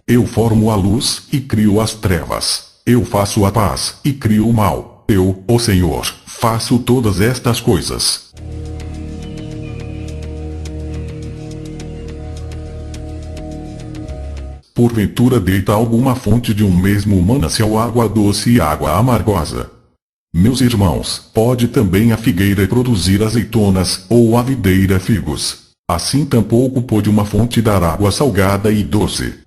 Eu formo a luz, e crio as trevas. Eu faço a paz, e crio o mal. Eu, o Senhor, faço todas estas coisas. Porventura deita alguma fonte de um mesmo manancial água doce e água amargosa? Meus irmãos, pode também a figueira produzir azeitonas, ou a videira figos? Assim tampouco pode uma fonte dar água salgada e doce.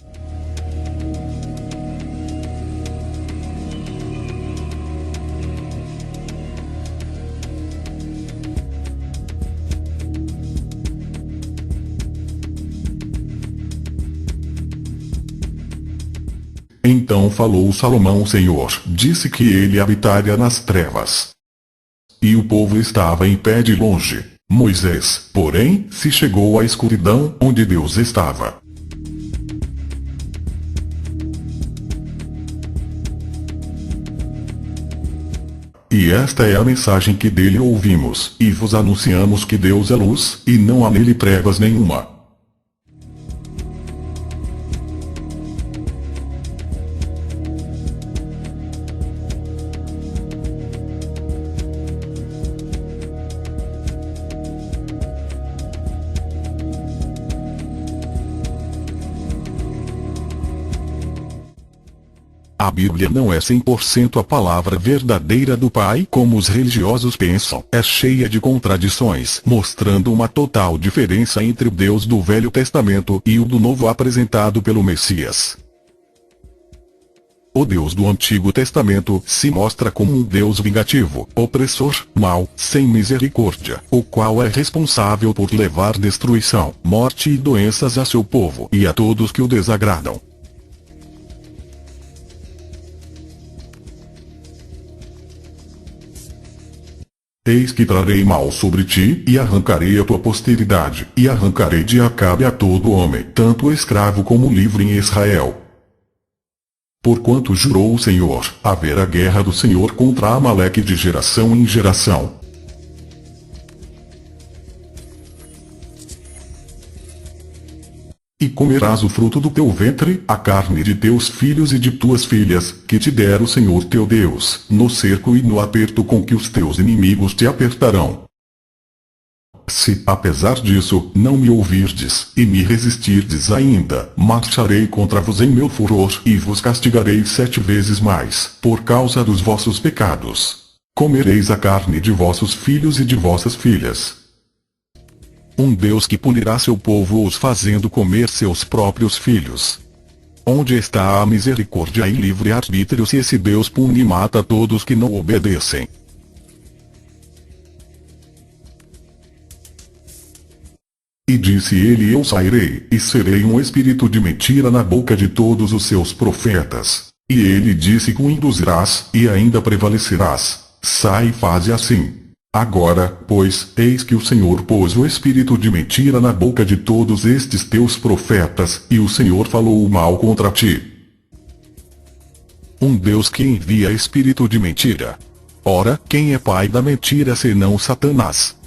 Então falou Salomão: o Senhor disse que ele habitaria nas trevas. E o povo estava em pé de longe. Moisés, porém, se chegou à escuridão, onde Deus estava. E esta é a mensagem que dele ouvimos, e vos anunciamos que Deus é luz, e não há nele trevas nenhuma. A Bíblia não é 100% a palavra verdadeira do Pai, como os religiosos pensam. É cheia de contradições, mostrando uma total diferença entre o Deus do Velho Testamento e o do Novo apresentado pelo Messias. O Deus do Antigo Testamento se mostra como um Deus vingativo, opressor, mau, sem misericórdia, o qual é responsável por levar destruição, morte e doenças a seu povo e a todos que o desagradam. Eis que trarei mal sobre ti, e arrancarei a tua posteridade, e arrancarei de Acabe a todo homem, tanto escravo como livre em Israel. Porquanto jurou o Senhor, haverá guerra do Senhor contra Amaleque de geração em geração. E comerás o fruto do teu ventre, a carne de teus filhos e de tuas filhas, que te der o Senhor teu Deus, no cerco e no aperto com que os teus inimigos te apertarão. Se, apesar disso, não me ouvirdes, e me resistirdes ainda, marcharei contra vos em meu furor, e vos castigarei 7 vezes mais, por causa dos vossos pecados. Comereis a carne de vossos filhos e de vossas filhas. Um Deus que punirá seu povo os fazendo comer seus próprios filhos. Onde está a misericórdia e livre-arbítrio se esse Deus pune e mata todos que não obedecem? E disse ele: eu sairei, e serei um espírito de mentira na boca de todos os seus profetas. E ele disse: o induzirás, e ainda prevalecerás. Sai e faze assim. Agora, pois, eis que o Senhor pôs o espírito de mentira na boca de todos estes teus profetas, e o Senhor falou o mal contra ti. Um Deus que envia espírito de mentira. Ora, quem é pai da mentira senão Satanás?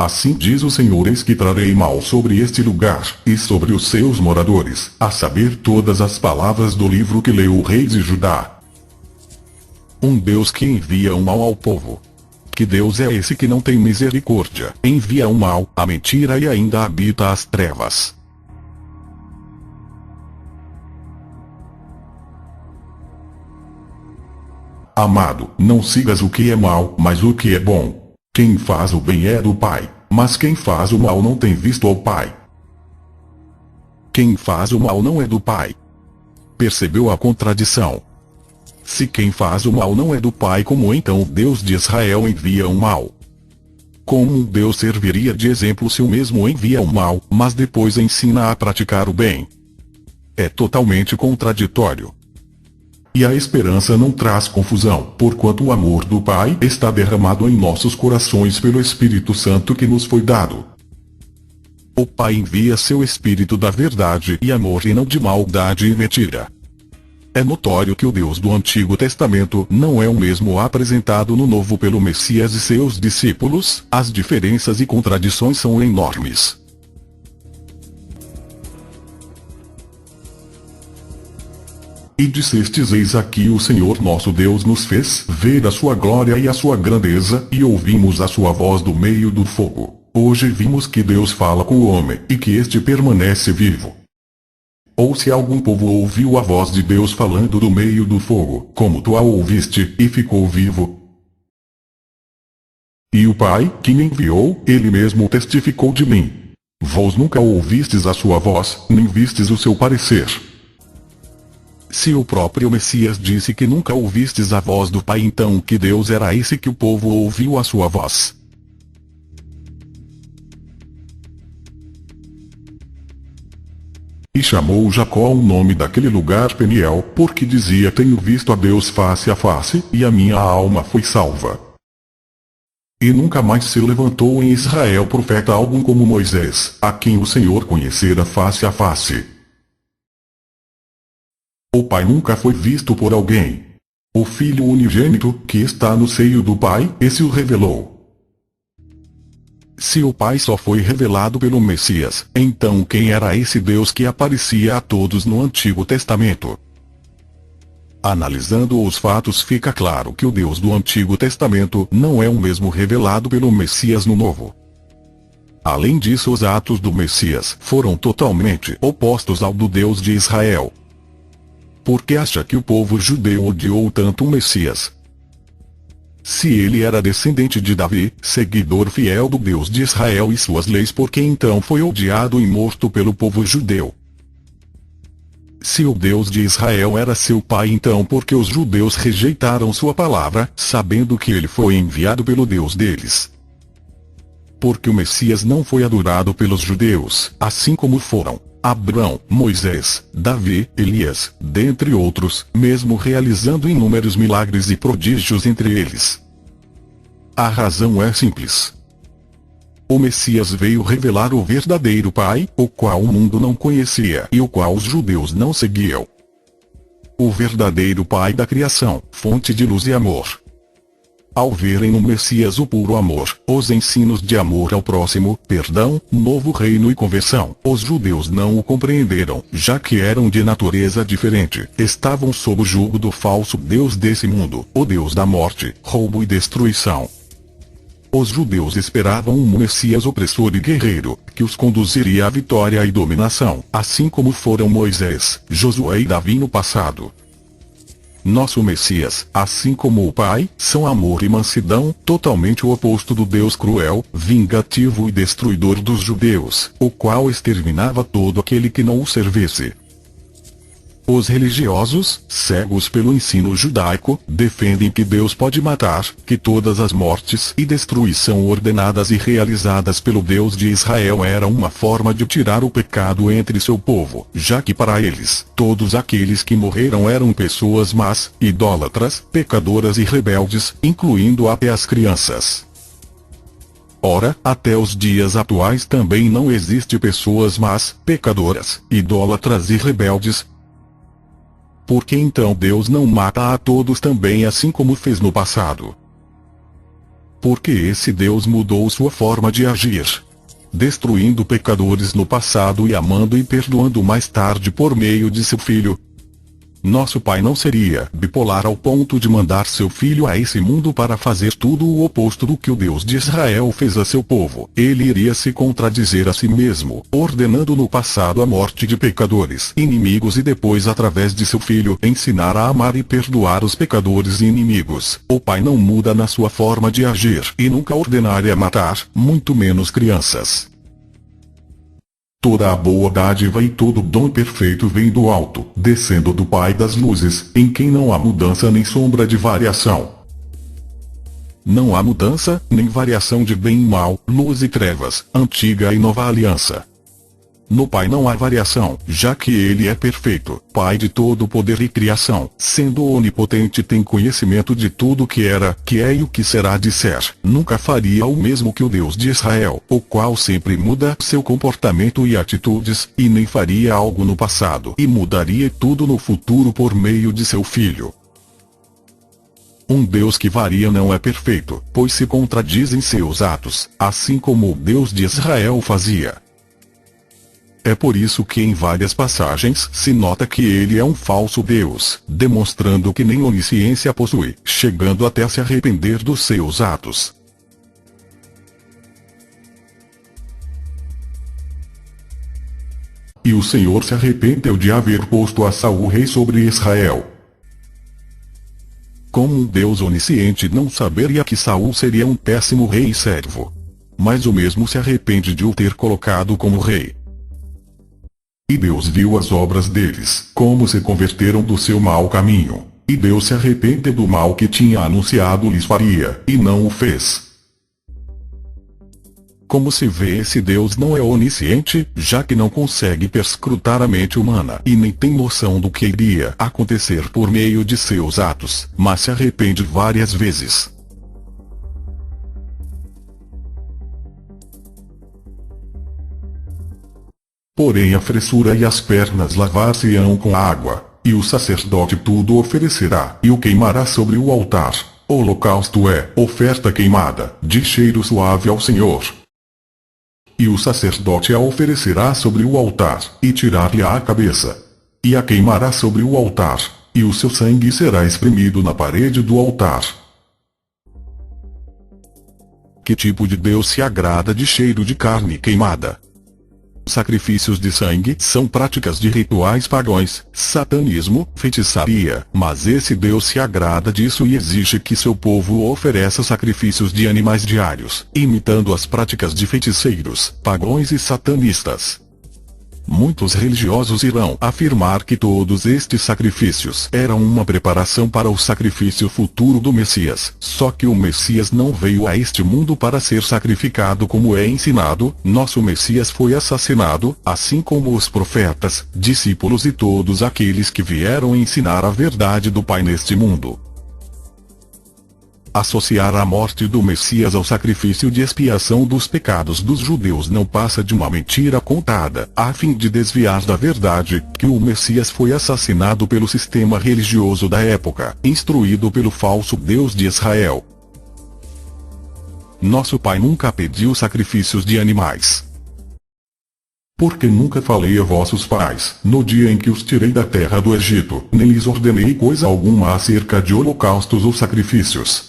Assim diz o Senhor: eis que trarei mal sobre este lugar, e sobre os seus moradores, a saber todas as palavras do livro que leu o rei de Judá. Um Deus que envia o mal ao povo. Que Deus é esse que não tem misericórdia, envia o mal, a mentira e ainda habita as trevas? Amado, não sigas o que é mal, mas o que é bom. Quem faz o bem é do Pai, mas quem faz o mal não tem visto ao Pai. Quem faz o mal não é do Pai. Percebeu a contradição? Se quem faz o mal não é do Pai, como então o Deus de Israel envia o mal? Como um Deus serviria de exemplo se o mesmo envia o mal, mas depois ensina a praticar o bem? É totalmente contraditório. E a esperança não traz confusão, porquanto o amor do Pai está derramado em nossos corações pelo Espírito Santo que nos foi dado. O Pai envia seu Espírito da verdade e amor e não de maldade e mentira. É notório que o Deus do Antigo Testamento não é o mesmo apresentado no Novo pelo Messias e seus discípulos. As diferenças e contradições são enormes. E dissestes: eis aqui o Senhor nosso Deus nos fez ver a sua glória e a sua grandeza, e ouvimos a sua voz do meio do fogo. Hoje vimos que Deus fala com o homem, e que este permanece vivo. Ou se algum povo ouviu a voz de Deus falando do meio do fogo, como tu a ouviste, e ficou vivo? E o Pai, que me enviou, ele mesmo testificou de mim. Vós nunca ouvistes a sua voz, nem vistes o seu parecer. Se o próprio Messias disse que nunca ouvistes a voz do Pai, então que Deus era esse que o povo ouviu a sua voz? E chamou Jacó o nome daquele lugar Peniel, porque dizia: tenho visto a Deus face a face, e a minha alma foi salva. E nunca mais se levantou em Israel profeta algum como Moisés, a quem o Senhor conhecera face a face. O Pai nunca foi visto por alguém. O Filho unigênito, que está no seio do Pai, esse o revelou. Se o Pai só foi revelado pelo Messias, então quem era esse Deus que aparecia a todos no Antigo Testamento? Analisando os fatos, fica claro que o Deus do Antigo Testamento não é o mesmo revelado pelo Messias no Novo. Além disso, os atos do Messias foram totalmente opostos ao do Deus de Israel. Por que acha que o povo judeu odiou tanto o Messias? Se ele era descendente de Davi, seguidor fiel do Deus de Israel e suas leis, por que então foi odiado e morto pelo povo judeu? Se o Deus de Israel era seu pai, então por que os judeus rejeitaram sua palavra, sabendo que ele foi enviado pelo Deus deles? Porque o Messias não foi adorado pelos judeus, assim como foram Abraão, Moisés, Davi, Elias, dentre outros, mesmo realizando inúmeros milagres e prodígios entre eles. A razão é simples. O Messias veio revelar o verdadeiro Pai, o qual o mundo não conhecia e o qual os judeus não seguiam. O verdadeiro Pai da criação, fonte de luz e amor. Ao verem no Messias o puro amor, os ensinos de amor ao próximo, perdão, novo reino e conversão, os judeus não o compreenderam, já que eram de natureza diferente, estavam sob o jugo do falso Deus desse mundo, o Deus da morte, roubo e destruição. Os judeus esperavam um Messias opressor e guerreiro, que os conduziria à vitória e dominação, assim como foram Moisés, Josué e Davi no passado. Nosso Messias, assim como o Pai, são amor e mansidão, totalmente o oposto do Deus cruel, vingativo e destruidor dos judeus, o qual exterminava todo aquele que não o servisse. Os religiosos, cegos pelo ensino judaico, defendem que Deus pode matar, que todas as mortes e destruição ordenadas e realizadas pelo Deus de Israel eram uma forma de tirar o pecado entre seu povo, já que para eles, todos aqueles que morreram eram pessoas más, idólatras, pecadoras e rebeldes, incluindo até as crianças. Ora, até os dias atuais também não existe pessoas más, pecadoras, idólatras e rebeldes. Por que então Deus não mata a todos também, assim como fez no passado? Porque esse Deus mudou sua forma de agir, destruindo pecadores no passado e amando e perdoando mais tarde por meio de seu Filho. Nosso Pai não seria bipolar ao ponto de mandar seu Filho a esse mundo para fazer tudo o oposto do que o Deus de Israel fez a seu povo. Ele iria se contradizer a si mesmo, ordenando no passado a morte de pecadores inimigos e depois, através de seu Filho, ensinar a amar e perdoar os pecadores e inimigos. O Pai não muda na sua forma de agir e nunca ordenaria matar, muito menos crianças. Toda a boa dádiva e todo dom perfeito vem do alto, descendo do Pai das luzes, em quem não há mudança nem sombra de variação. Não há mudança, nem variação de bem e mal, luz e trevas, antiga e nova aliança. No Pai não há variação, já que Ele é perfeito, Pai de todo poder e criação, sendo onipotente tem conhecimento de tudo que era, que é e o que será de ser. Nunca faria o mesmo que o Deus de Israel, o qual sempre muda seu comportamento e atitudes, e nem faria algo no passado e mudaria tudo no futuro por meio de seu Filho. Um Deus que varia não é perfeito, pois se contradiz em seus atos, assim como o Deus de Israel fazia. É por isso que em várias passagens se nota que ele é um falso Deus, demonstrando que nem onisciência possui, chegando até a se arrepender dos seus atos. E o Senhor se arrependeu de haver posto a Saul rei sobre Israel. Como um Deus onisciente não saberia que Saul seria um péssimo rei e servo. Mas o mesmo se arrepende de o ter colocado como rei. E Deus viu as obras deles, como se converteram do seu mau caminho. E Deus se arrepende do mal que tinha anunciado lhes faria, e não o fez. Como se vê, esse Deus não é onisciente, já que não consegue perscrutar a mente humana e nem tem noção do que iria acontecer por meio de seus atos, mas se arrepende várias vezes. Porém a fressura e as pernas lavar-se-ão com água, e o sacerdote tudo oferecerá, e o queimará sobre o altar. Holocausto é oferta queimada, de cheiro suave ao Senhor. E o sacerdote a oferecerá sobre o altar, e tirar-lhe a cabeça. E a queimará sobre o altar, e o seu sangue será espremido na parede do altar. Que tipo de Deus se agrada de cheiro de carne queimada? Sacrifícios de sangue são práticas de rituais pagãos, satanismo, feitiçaria, mas esse Deus se agrada disso e exige que seu povo ofereça sacrifícios de animais diários, imitando as práticas de feiticeiros, pagãos e satanistas. Muitos religiosos irão afirmar que todos estes sacrifícios eram uma preparação para o sacrifício futuro do Messias. Só que o Messias não veio a este mundo para ser sacrificado como é ensinado. Nosso Messias foi assassinado, assim como os profetas, discípulos e todos aqueles que vieram ensinar a verdade do Pai neste mundo. Associar a morte do Messias ao sacrifício de expiação dos pecados dos judeus não passa de uma mentira contada, a fim de desviar da verdade, que o Messias foi assassinado pelo sistema religioso da época, instruído pelo falso Deus de Israel. Nosso Pai nunca pediu sacrifícios de animais. Porque nunca falei a vossos pais, no dia em que os tirei da terra do Egito, nem lhes ordenei coisa alguma acerca de holocaustos ou sacrifícios.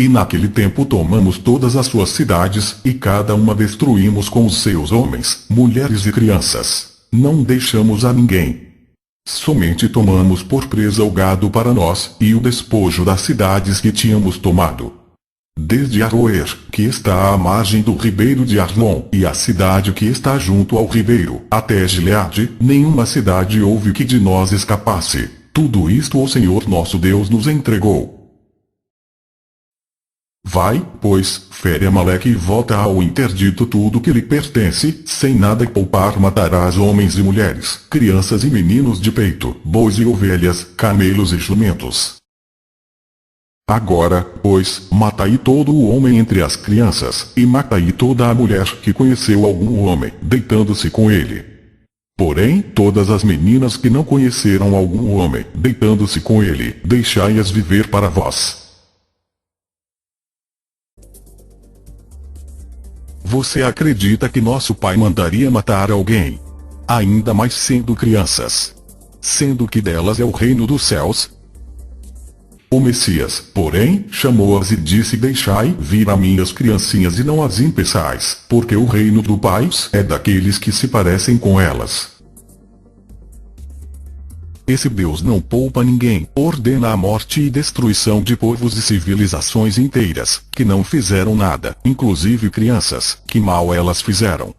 E naquele tempo tomamos todas as suas cidades, e cada uma destruímos com os seus homens, mulheres e crianças. Não deixamos a ninguém. Somente tomamos por presa o gado para nós, e o despojo das cidades que tínhamos tomado. Desde Aroer, que está à margem do ribeiro de Arnon, e a cidade que está junto ao ribeiro, até Gileade, nenhuma cidade houve que de nós escapasse. Tudo isto o Senhor nosso Deus nos entregou. Vai, pois, fere Amaleque e volta ao interdito tudo que lhe pertence, sem nada poupar matarás homens e mulheres, crianças e meninos de peito, bois e ovelhas, camelos e jumentos. Agora, pois, matai todo o homem entre as crianças, e matai toda a mulher que conheceu algum homem, deitando-se com ele. Porém, todas as meninas que não conheceram algum homem, deitando-se com ele, deixai-as viver para vós. Você acredita que nosso Pai mandaria matar alguém? Ainda mais sendo crianças. Sendo que delas é o reino dos céus? O Messias, porém, chamou-as e disse: deixai vir a minhas criancinhas e não as impeçais, porque o reino do Pai é daqueles que se parecem com elas. Esse Deus não poupa ninguém, ordena a morte e destruição de povos e civilizações inteiras, que não fizeram nada, inclusive crianças, que mal elas fizeram.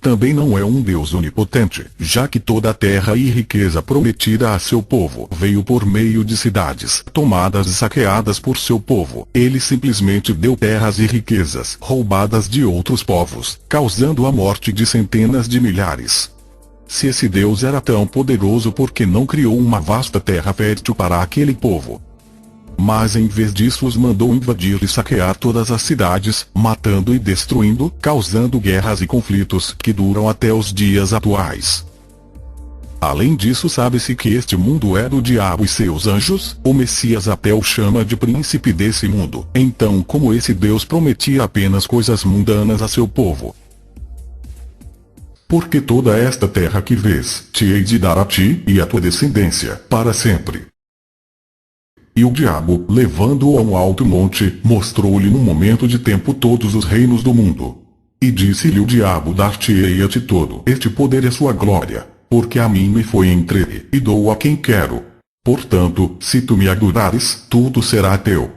também não é um Deus onipotente, já que toda a terra e riqueza prometida a seu povo veio por meio de cidades tomadas e saqueadas por seu povo. Ele simplesmente deu terras e riquezas roubadas de outros povos, causando a morte de centenas de milhares. Se esse Deus era tão poderoso, por que não criou uma vasta terra fértil para aquele povo? Mas em vez disso os mandou invadir e saquear todas as cidades, matando e destruindo, causando guerras e conflitos que duram até os dias atuais. Além disso, sabe-se que este mundo é do diabo e seus anjos. O Messias até o chama de príncipe desse mundo. Então, como esse Deus prometia apenas coisas mundanas a seu povo? Porque toda esta terra que vês, te hei de dar a ti e à tua descendência, para sempre. E o diabo, levando-o a um alto monte, mostrou-lhe num momento de tempo todos os reinos do mundo. E disse-lhe o diabo: dar-te-ei a ti todo este poder e a sua glória, porque a mim me foi entregue, e dou a quem quero. Portanto, se tu me adorares, tudo será teu.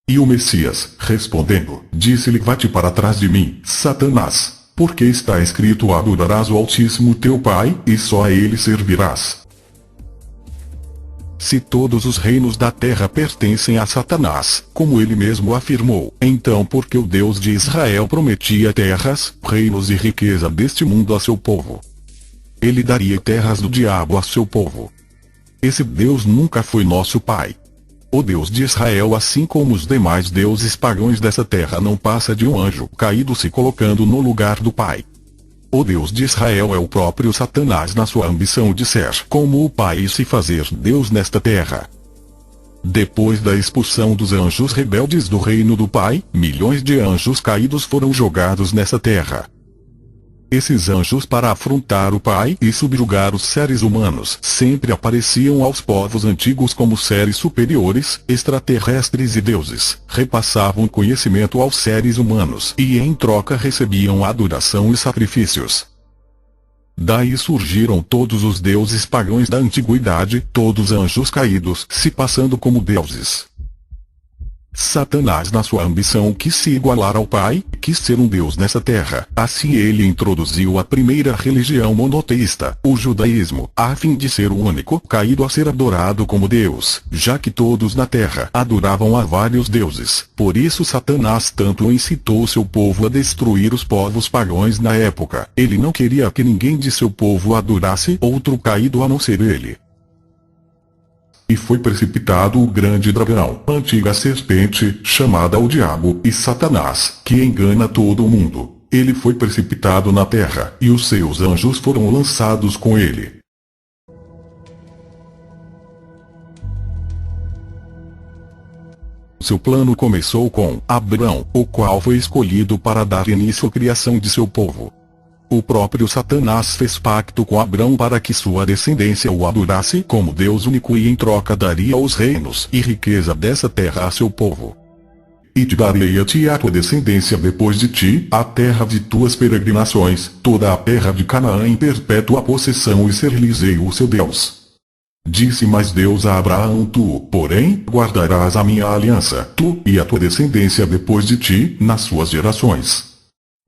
E o Messias, respondendo, disse-lhe: vai-te para trás de mim, Satanás, porque está escrito: adorarás o Altíssimo teu Pai, e só a ele servirás. Se todos os reinos da terra pertencem a Satanás, como ele mesmo afirmou, então por que o Deus de Israel prometia terras, reinos e riqueza deste mundo a seu povo? Ele daria terras do diabo a seu povo. Esse Deus nunca foi nosso Pai. O Deus de Israel, assim como os demais deuses pagãos dessa terra, não passa de um anjo caído se colocando no lugar do Pai. O Deus de Israel é o próprio Satanás na sua ambição de ser como o Pai e se fazer Deus nesta terra. Depois da expulsão dos anjos rebeldes do reino do Pai, milhões de anjos caídos foram jogados nessa terra. Esses anjos, para afrontar o Pai e subjugar os seres humanos, sempre apareciam aos povos antigos como seres superiores, extraterrestres e deuses, repassavam conhecimento aos seres humanos e em troca recebiam adoração e sacrifícios. Daí surgiram todos os deuses pagãos da antiguidade, todos anjos caídos, se passando como deuses. Satanás, na sua ambição quis se igualar ao Pai, quis ser um Deus nessa terra. Assim ele introduziu a primeira religião monoteísta, o judaísmo, a fim de ser o único caído a ser adorado como Deus, já que todos na terra adoravam a vários deuses. Por isso Satanás tanto incitou seu povo a destruir os povos pagãos na época. Ele não queria que ninguém de seu povo adorasse outro caído a não ser ele. E foi precipitado o grande dragão, a antiga serpente, chamada o Diabo e Satanás, que engana todo o mundo. Ele foi precipitado na terra, e os seus anjos foram lançados com ele. Seu plano começou com Abrão, o qual foi escolhido para dar início à criação de seu povo. O próprio Satanás fez pacto com Abrão para que sua descendência o adorasse como Deus único e em troca daria os reinos e riqueza dessa terra a seu povo. E te darei a ti e a tua descendência depois de ti, a terra de tuas peregrinações, toda a terra de Canaã em perpétua possessão, e ser-lhes-ei o seu Deus. Disse mais Deus a Abraão: tu, porém, guardarás a minha aliança, tu e a tua descendência depois de ti, nas suas gerações.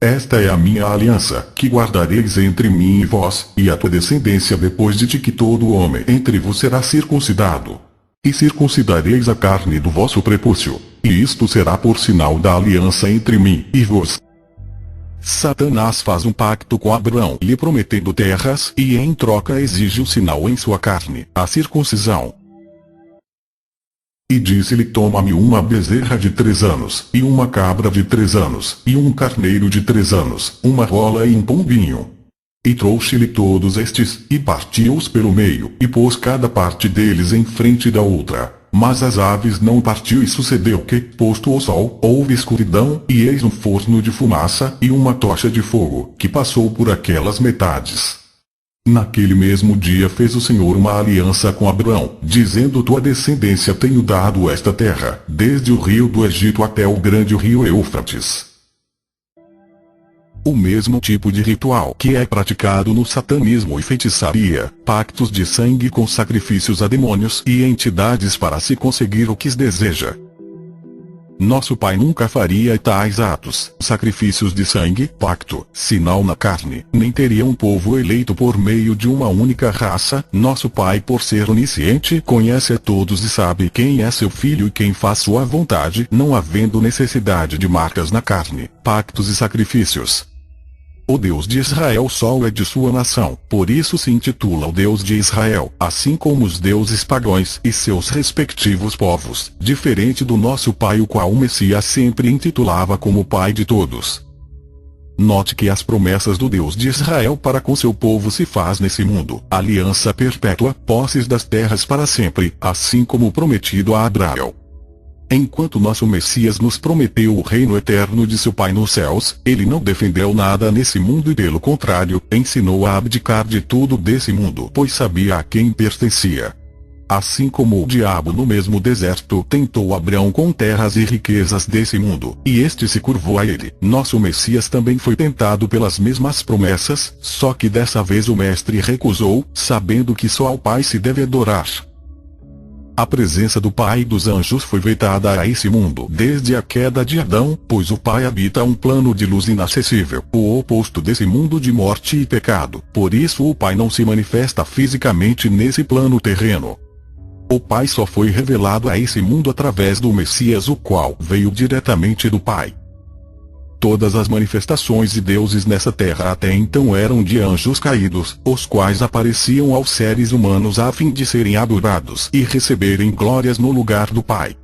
Esta é a minha aliança, que guardareis entre mim e vós, e a tua descendência depois de ti, que todo homem entre vos será circuncidado. E circuncidareis a carne do vosso prepúcio, e isto será por sinal da aliança entre mim e vós. Satanás faz um pacto com Abrão, lhe prometendo terras, e em troca exige o sinal em sua carne, a circuncisão. E disse-lhe: toma-me uma bezerra de 3 anos, e uma cabra de 3 anos, e um carneiro de 3 anos, uma rola e um pombinho. E trouxe-lhe todos estes, e partiu-os pelo meio, e pôs cada parte deles em frente da outra. Mas as aves não partiu, e sucedeu que, posto o sol, houve escuridão, e eis um forno de fumaça, e uma tocha de fogo, que passou por aquelas metades. Naquele mesmo dia fez o Senhor uma aliança com Abrão, dizendo: tua descendência tenho dado esta terra, desde o rio do Egito até o grande rio Eufrates. O mesmo tipo de ritual que é praticado no satanismo e feitiçaria, pactos de sangue com sacrifícios a demônios e entidades para se conseguir o que se deseja. Nosso pai nunca faria tais atos, sacrifícios de sangue, pacto, sinal na carne, nem teria um povo eleito por meio de uma única raça. Nosso pai, por ser onisciente, conhece a todos e sabe quem é seu filho e quem faz sua vontade, não havendo necessidade de marcas na carne, pactos e sacrifícios. O Deus de Israel só é de sua nação, por isso se intitula o Deus de Israel, assim como os deuses pagãos e seus respectivos povos, diferente do nosso pai, o qual o Messias sempre intitulava como pai de todos. Note que as promessas do Deus de Israel para com seu povo se faz nesse mundo, aliança perpétua, posses das terras para sempre, assim como prometido a Abraão. Enquanto nosso Messias nos prometeu o reino eterno de seu Pai nos céus, ele não defendeu nada nesse mundo e pelo contrário, ensinou a abdicar de tudo desse mundo, pois sabia a quem pertencia. Assim como o diabo no mesmo deserto tentou Abraão com terras e riquezas desse mundo, e este se curvou a ele, nosso Messias também foi tentado pelas mesmas promessas, só que dessa vez o Mestre recusou, sabendo que só ao Pai se deve adorar. A presença do Pai dos anjos foi vetada a esse mundo desde a queda de Adão, pois o Pai habita um plano de luz inacessível, o oposto desse mundo de morte e pecado. Por isso o Pai não se manifesta fisicamente nesse plano terreno. O Pai só foi revelado a esse mundo através do Messias, o qual veio diretamente do Pai. Todas as manifestações de deuses nessa terra até então eram de anjos caídos, os quais apareciam aos seres humanos a fim de serem adorados e receberem glórias no lugar do Pai.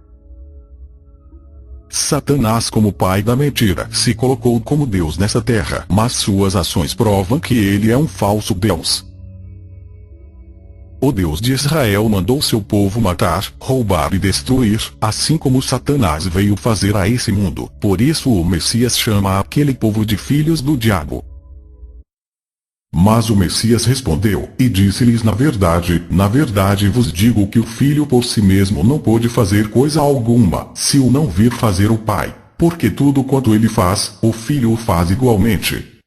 Satanás, como pai da mentira, se colocou como Deus nessa terra, mas suas ações provam que ele é um falso Deus. O Deus de Israel mandou seu povo matar, roubar e destruir, assim como Satanás veio fazer a esse mundo. Por isso o Messias chama aquele povo de filhos do diabo. Mas o Messias respondeu, e disse-lhes: na verdade vos digo que o Filho por si mesmo não pôde fazer coisa alguma, se o não vir fazer o Pai, porque tudo quanto ele faz, o Filho o faz igualmente.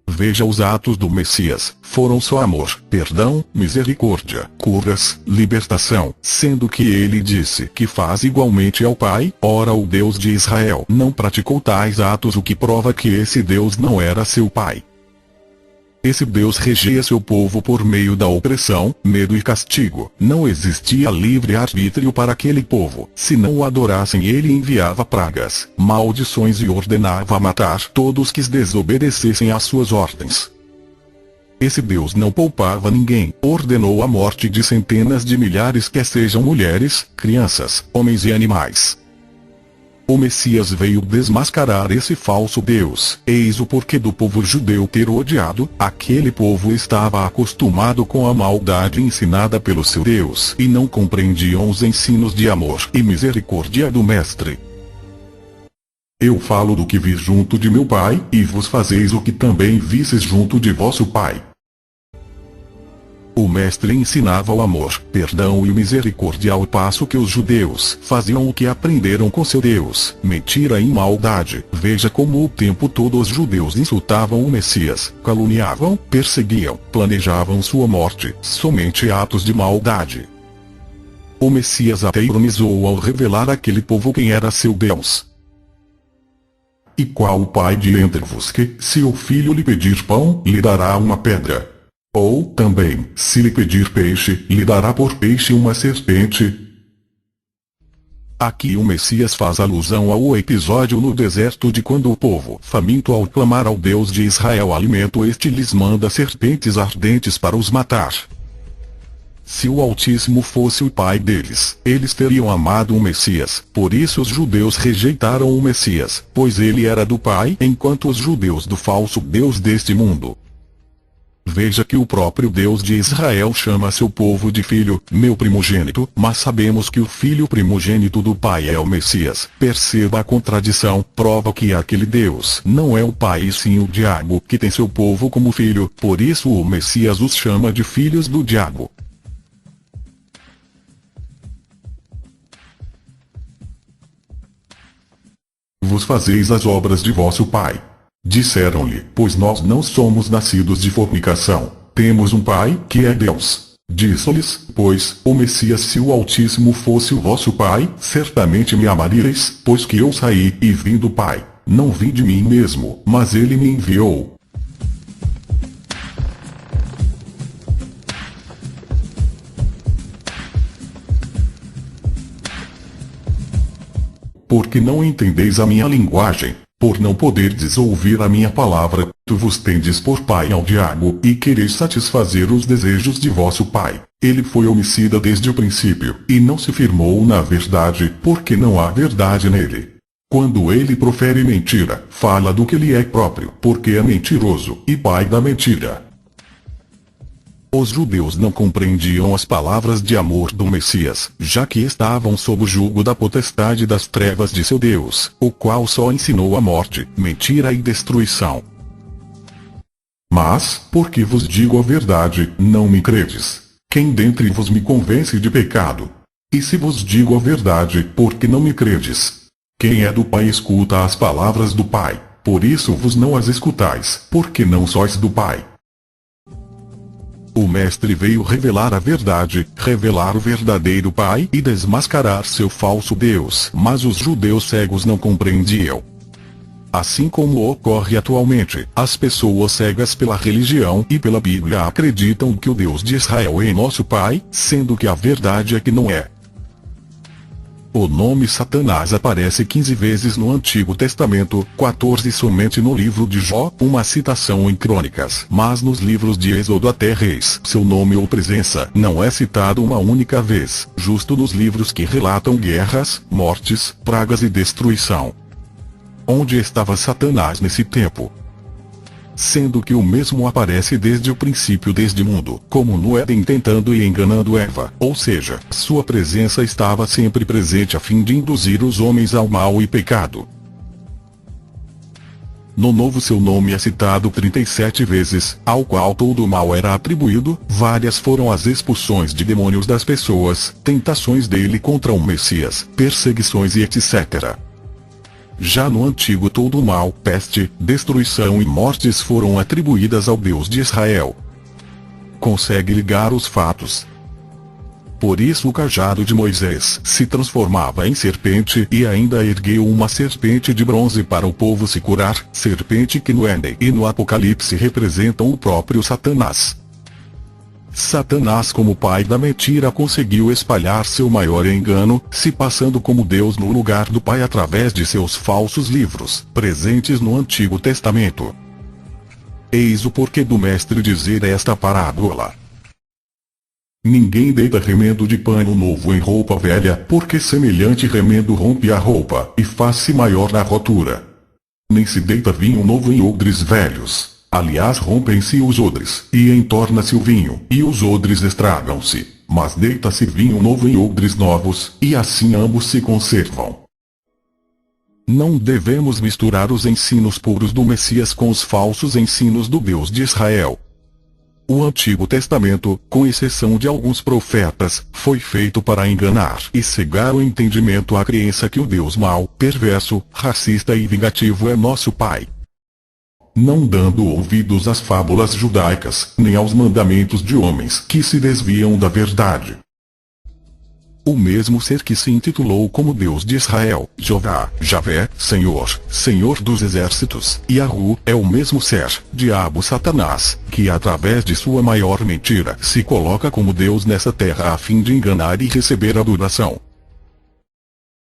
Veja, os atos do Messias foram só amor, perdão, misericórdia, curas, libertação, sendo que ele disse que faz igualmente ao Pai. Ora, o Deus de Israel não praticou tais atos, o que prova que esse Deus não era seu Pai. Esse Deus regia seu povo por meio da opressão, medo e castigo. Não existia livre-arbítrio para aquele povo. Se não o adorassem, ele enviava pragas, maldições e ordenava matar todos que desobedecessem às suas ordens. Esse Deus não poupava ninguém, ordenou a morte de centenas de milhares, quer sejam mulheres, crianças, homens e animais. O Messias veio desmascarar esse falso Deus. Eis o porquê do povo judeu ter odiado. Aquele povo estava acostumado com a maldade ensinada pelo seu Deus, e não compreendiam os ensinos de amor e misericórdia do Mestre. Eu falo do que vi junto de meu Pai, e vos fazeis o que também vistes junto de vosso Pai. O Mestre ensinava o amor, perdão e misericórdia, ao passo que os judeus faziam o que aprenderam com seu Deus, mentira e maldade. Veja como o tempo todo os judeus insultavam o Messias, caluniavam, perseguiam, planejavam sua morte, somente atos de maldade. O Messias até ironizou ao revelar àquele povo quem era seu Deus. E qual o pai de entre vos que, se o filho lhe pedir pão, lhe dará uma pedra? Ou, também, se lhe pedir peixe, lhe dará por peixe uma serpente? Aqui o Messias faz alusão ao episódio no deserto de quando o povo, faminto ao clamar ao Deus de Israel alimento, este lhes manda serpentes ardentes para os matar. Se o Altíssimo fosse o pai deles, eles teriam amado o Messias. Por isso os judeus rejeitaram o Messias, pois ele era do Pai, enquanto os judeus do falso Deus deste mundo. Veja que o próprio Deus de Israel chama seu povo de filho, meu primogênito, mas sabemos que o filho primogênito do Pai é o Messias. Perceba a contradição, prova que aquele Deus não é o Pai e sim o diabo, que tem seu povo como filho, por isso o Messias os chama de filhos do diabo. Vos fazeis as obras de vosso pai. Disseram-lhe: pois nós não somos nascidos de fornicação, temos um Pai, que é Deus. Disse-lhes, pois, o Messias: se o Altíssimo fosse o vosso Pai, certamente me amaríeis, pois que eu saí e vim do Pai. Não vim de mim mesmo, mas ele me enviou. Porque não entendeis a minha linguagem, por não poderdes ouvir a minha palavra, tu vos tendes por pai ao diabo, e quereis satisfazer os desejos de vosso pai. Ele foi homicida desde o princípio, e não se firmou na verdade, porque não há verdade nele. Quando ele profere mentira, fala do que lhe é próprio, porque é mentiroso, e pai da mentira. Os judeus não compreendiam as palavras de amor do Messias, já que estavam sob o jugo da potestade das trevas de seu Deus, o qual só ensinou a morte, mentira e destruição. Mas, porque vos digo a verdade, não me credes. Quem dentre vos me convence de pecado? E se vos digo a verdade, porque não me credes? Quem é do Pai escuta as palavras do Pai, por isso vos não as escutais, porque não sois do Pai. O Mestre veio revelar a verdade, revelar o verdadeiro Pai e desmascarar seu falso Deus. Mas os judeus cegos não compreendiam. Assim como ocorre atualmente, as pessoas cegas pela religião e pela Bíblia acreditam que o Deus de Israel é nosso Pai, sendo que a verdade é que não é. O nome Satanás aparece 15 vezes no Antigo Testamento, 14 somente no livro de Jó, uma citação em Crônicas. Mas nos livros de Êxodo até Reis, seu nome ou presença não é citado uma única vez, justo nos livros que relatam guerras, mortes, pragas e destruição. Onde estava Satanás nesse tempo? Sendo que o mesmo aparece desde o princípio desde o mundo, como no Éden tentando e enganando Eva, ou seja, sua presença estava sempre presente a fim de induzir os homens ao mal e pecado. No Novo seu nome é citado 37 vezes, ao qual todo o mal era atribuído, várias foram as expulsões de demônios das pessoas, tentações dele contra o Messias, perseguições e etc. Já no Antigo todo o mal, peste, destruição e mortes foram atribuídas ao Deus de Israel. Consegue ligar os fatos. Por isso o cajado de Moisés se transformava em serpente e ainda ergueu uma serpente de bronze para o povo se curar, serpente que no Éden e no Apocalipse representam o próprio Satanás. Satanás, como pai da mentira, conseguiu espalhar seu maior engano, se passando como Deus no lugar do Pai através de seus falsos livros, presentes no Antigo Testamento. Eis o porquê do Mestre dizer esta parábola. Ninguém deita remendo de pano novo em roupa velha, porque semelhante remendo rompe a roupa, e faz-se maior a rotura. Nem se deita vinho novo em odres velhos. Aliás, rompem-se os odres, e entorna-se o vinho, e os odres estragam-se. Mas deita-se vinho novo em odres novos, e assim ambos se conservam. Não devemos misturar os ensinos puros do Messias com os falsos ensinos do Deus de Israel. O Antigo Testamento, com exceção de alguns profetas, foi feito para enganar e cegar o entendimento à crença que o Deus mau, perverso, racista e vingativo é nosso Pai. Não dando ouvidos às fábulas judaicas, nem aos mandamentos de homens que se desviam da verdade. O mesmo ser que se intitulou como Deus de Israel, Jeová, Javé, Senhor, Senhor dos Exércitos, Yahu, é o mesmo ser, diabo Satanás, que através de sua maior mentira se coloca como Deus nessa terra a fim de enganar e receber adoração.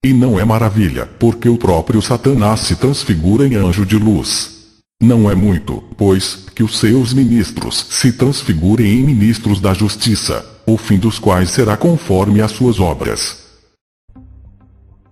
E não é maravilha, porque o próprio Satanás se transfigura em anjo de luz. Não é muito, pois, que os seus ministros se transfigurem em ministros da justiça, o fim dos quais será conforme as suas obras.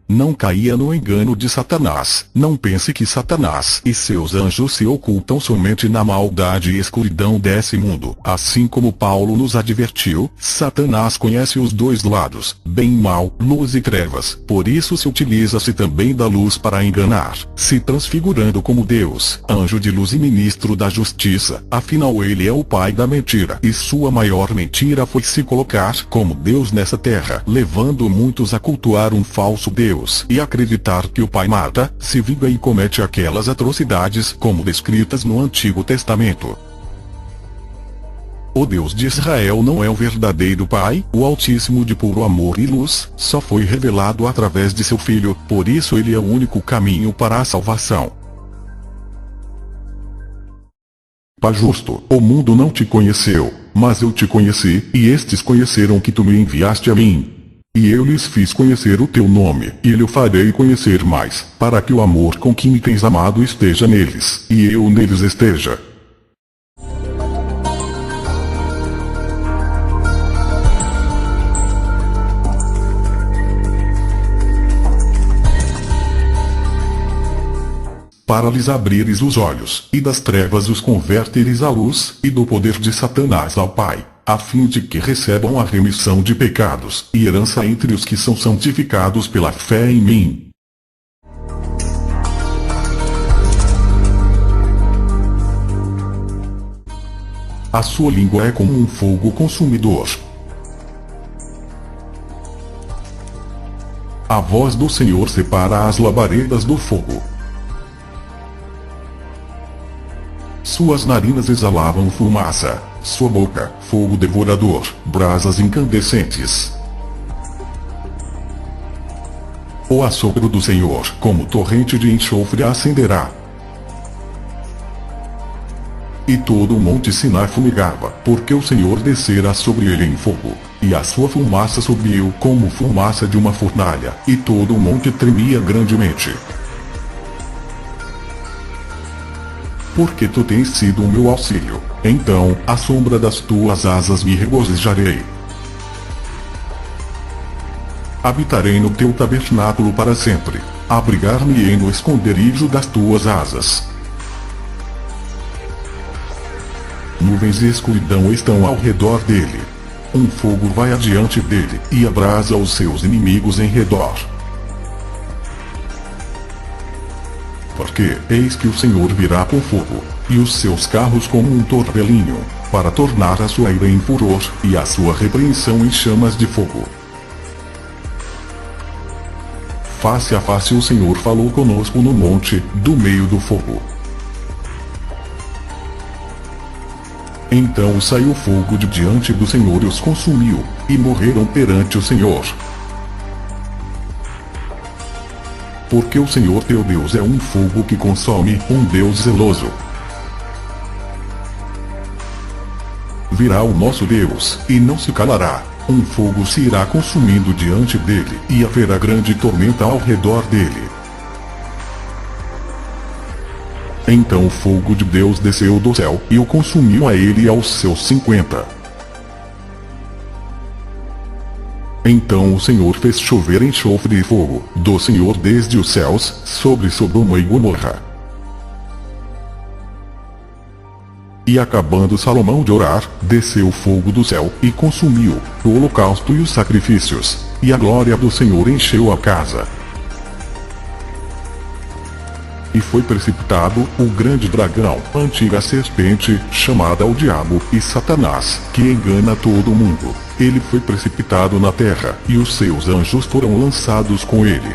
Não caia no engano de Satanás. Não pense que Satanás e seus anjos se ocultam somente na maldade e escuridão desse mundo. Assim como Paulo nos advertiu, Satanás conhece os dois lados, bem e mal, luz e trevas. Por isso se utiliza-se também da luz para enganar, se transfigurando como Deus, anjo de luz e ministro da justiça. Afinal ele é o pai da mentira, e sua maior mentira foi se colocar como Deus nessa terra, levando muitos a cultuar um falso Deus e acreditar que o Pai mata, se vinga e comete aquelas atrocidades como descritas no Antigo Testamento. O Deus de Israel não é o verdadeiro Pai, o Altíssimo de puro amor e luz, só foi revelado através de seu Filho, por isso ele é o único caminho para a salvação. Pai justo, o mundo não te conheceu, mas eu te conheci, e estes conheceram que tu me enviaste a mim. E eu lhes fiz conhecer o teu nome, e lhe farei conhecer mais, para que o amor com que me tens amado esteja neles, e eu neles esteja. Para lhes abrires os olhos, e das trevas os converteres à luz, e do poder de Satanás ao Pai, a fim de que recebam a remissão de pecados, e herança entre os que são santificados pela fé em mim. A sua língua é como um fogo consumidor. A voz do Senhor separa as labaredas do fogo. Suas narinas exalavam fumaça, sua boca, fogo devorador, brasas incandescentes. O assopro do Senhor, como torrente de enxofre, acenderá. E todo o monte Sinai fumegava, porque o Senhor descera sobre ele em fogo, e a sua fumaça subiu como fumaça de uma fornalha, e todo o monte tremia grandemente. Porque tu tens sido o meu auxílio, então, à sombra das tuas asas me regozijarei. Habitarei no teu tabernáculo para sempre, abrigar-me-ei no esconderijo das tuas asas. Nuvens e escuridão estão ao redor dele. Um fogo vai adiante dele, e abrasa os seus inimigos em redor. Porque, eis que o Senhor virá com fogo, e os seus carros como um torvelinho, para tornar a sua ira em furor, e a sua repreensão em chamas de fogo. Face a face o Senhor falou conosco no monte, do meio do fogo. Então saiu fogo de diante do Senhor e os consumiu, e morreram perante o Senhor. Porque o Senhor teu Deus é um fogo que consome, um Deus zeloso. Virá o nosso Deus, e não se calará, um fogo se irá consumindo diante dele, e haverá grande tormenta ao redor dele. Então o fogo de Deus desceu do céu, e o consumiu a ele e aos seus 50. Então o Senhor fez chover enxofre e fogo, do Senhor desde os céus, sobre Sodoma e Gomorra. E acabando Salomão de orar, desceu fogo do céu, e consumiu o holocausto e os sacrifícios, e a glória do Senhor encheu a casa. E foi precipitado o grande dragão, a antiga serpente, chamada o Diabo e Satanás, que engana todo o mundo. Ele foi precipitado na terra, e os seus anjos foram lançados com ele.